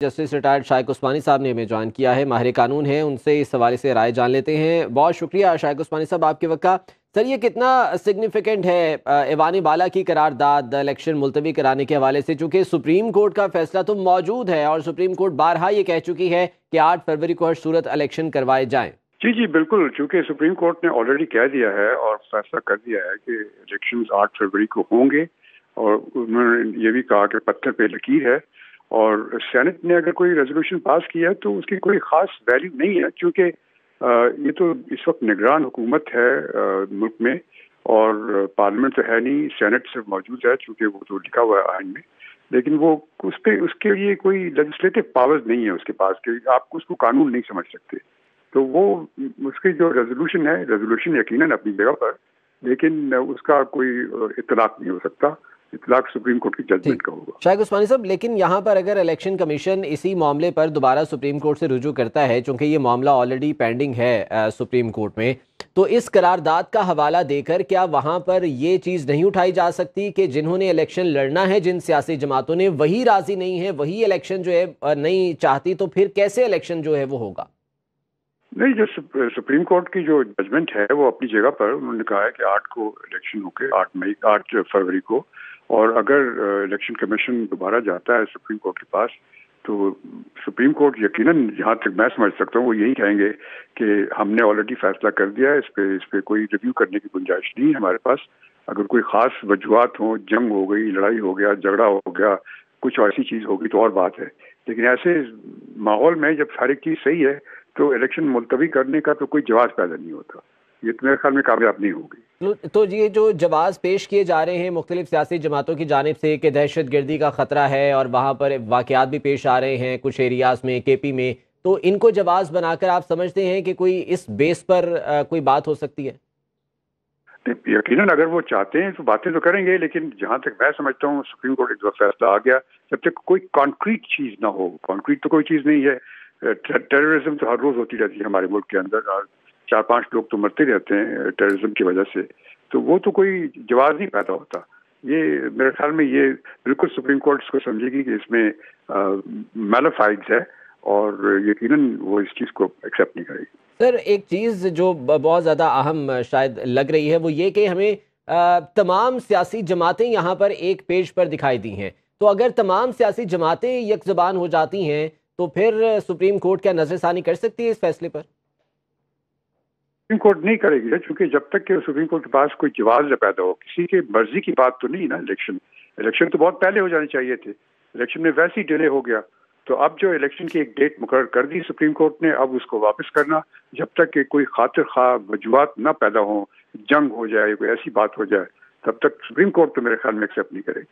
Justice retired शाइक उस्मानी साहब ने हमें ज्वाइन किया है, माहिर कानून है, उनसे इस हवाले से राय जान लेते हैं। बहुत शुक्रिया शाइक उस्मानी साहब आपके वक्त का। सर, ये कितना सिग्निफिकेंट है ईवान बाला की करारदाद इलेक्शन मुलतवी कराने के हवाले से, चूंकि सुप्रीम कोर्ट का फैसला तो मौजूद है और सुप्रीम कोर्ट बारहा ये कह चुकी है कि 8 फरवरी को हर सूरत इलेक्शन करवाए जाएं। जी जी बिल्कुल, चूंकि सुप्रीम कोर्ट ने ऑलरेडी कह दिया है और फैसला कर दिया है कि इलेक्शंस 8 फरवरी को होंगे, और उन्होंने ये भी कहा कि पत्थर पे लकीर है, और सेनेट ने अगर कोई रेजोल्यूशन पास किया तो उसकी कोई खास वैल्यू नहीं है, क्योंकि ये तो इस वक्त निगरान हुकूमत है मुल्क में, और पार्लियामेंट तो है नहीं, सेनेट सिर्फ मौजूद है चूंकि वो तो लिखा हुआ है आइन में, लेकिन वो उसके लिए कोई लेजिस्लेटिव पावर्स नहीं है उसके पास कि आप उसको कानून नहीं समझ सकते। तो वो उसकी जो रेजोल्यूशन यकीनन अपनी जगह पर, लेकिन उसका कोई इतलाक नहीं हो सकता। इतलाक सुप्रीम कोर्ट की जजमेंट का होगा। शाइक उस्मानी साहब, लेकिन यहाँ पर अगर इलेक्शन कमीशन इसी मामले पर दोबारा सुप्रीम कोर्ट से रुजू करता है, चूंकि ये मामला ऑलरेडी पेंडिंग है सुप्रीम कोर्ट में, तो इस करारदाद का हवाला देकर क्या वहाँ पर ये चीज़ नहीं उठाई जा सकती कि जिन्होंने इलेक्शन लड़ना है, जिन सियासी जमातों ने, वही राजी नहीं है, वही इलेक्शन जो है नहीं चाहती, तो फिर कैसे इलेक्शन जो है वो होगा? नहीं, जो सुप्रीम कोर्ट की जो जजमेंट है वो अपनी जगह पर, उन्होंने कहा है कि 8 को इलेक्शन होके 8 फरवरी को, और अगर इलेक्शन कमीशन दोबारा जाता है सुप्रीम कोर्ट के पास तो सुप्रीम कोर्ट यकीनन, जहाँ तक मैं समझ सकता हूँ, वो यही कहेंगे कि हमने ऑलरेडी फैसला कर दिया है, इस पे कोई रिव्यू करने की गुंजाइश नहीं है हमारे पास। अगर कोई खास वजूहत हो, जंग हो गई, लड़ाई हो गया, झगड़ा हो गया, कुछ ऐसी चीज़ होगी तो और बात है, लेकिन ऐसे माहौल में जब सारी चीज़ सही है तो इलेक्शन मुलतवी करने का तो कोई जवाब पैदा नहीं होता। ये तो मेरे ख्याल में कामयाब नहीं होगी। तो ये जो जवाब पेश किए जा रहे हैं मुख्तलिफ सियासी जमातों की जानिब से कि दहशत गर्दी का ख़तरा है, और वहाँ पर वाक़यात भी पेश आ रहे हैं कुछ एरियाज़ में, केपी में, तो इनको जवाब बनाकर आप समझते हैं कि कोई इस बेस पर कोई बात हो सकती है? यकीनन अगर वो चाहते हैं तो बातें तो करेंगे, लेकिन जहाँ तक मैं समझता हूँ सुप्रीम कोर्ट का फैसला आ गया, जब तक कोई कॉन्क्रीट चीज़ ना हो, कॉन्क्रीट तो कोई चीज़ नहीं है। टेररिज्म तो हर रोज़ होती रहती है हमारे मुल्क के अंदर, और 4-5 लोग तो मरते रहते हैं टेररिज्म की वजह से, तो वो तो कोई जवाब नहीं पैदा होता। ये मेरे ख्याल में ये बिल्कुल सुप्रीम कोर्ट इसको समझेगी कि इसमें मैलिफाइड्स है, और यकीनन वो इस चीज़ को एक्सेप्ट नहीं करेगी। सर, एक चीज़ जो बहुत ज़्यादा अहम शायद लग रही है वो ये कि हमें तमाम सियासी जमातें यहाँ पर एक पेज पर दिखाई दी हैं, तो अगर तमाम सियासी जमातें यकज़बान हो जाती हैं तो फिर सुप्रीम कोर्ट क्या नज़रसानी कर सकती है इस फैसले पर? सुप्रीम कोर्ट नहीं करेगी, क्योंकि जब तक कि सुप्रीम कोर्ट के पास कोई जवाब न पैदा हो, किसी के मर्जी की बात तो नहीं ना। इलेक्शन तो बहुत पहले हो जाने चाहिए थे, इलेक्शन में वैसे ही डिले हो गया, तो अब जो इलेक्शन की एक डेट मुकर्रर कर दी सुप्रीम कोर्ट ने, अब उसको वापस करना, जब तक कि कोई खातिर खा वजूहत न पैदा हो, जंग हो जाए, कोई ऐसी बात हो जाए, तब तक सुप्रीम कोर्ट तो मेरे ख्याल में एक्सेप्ट नहीं करेगी।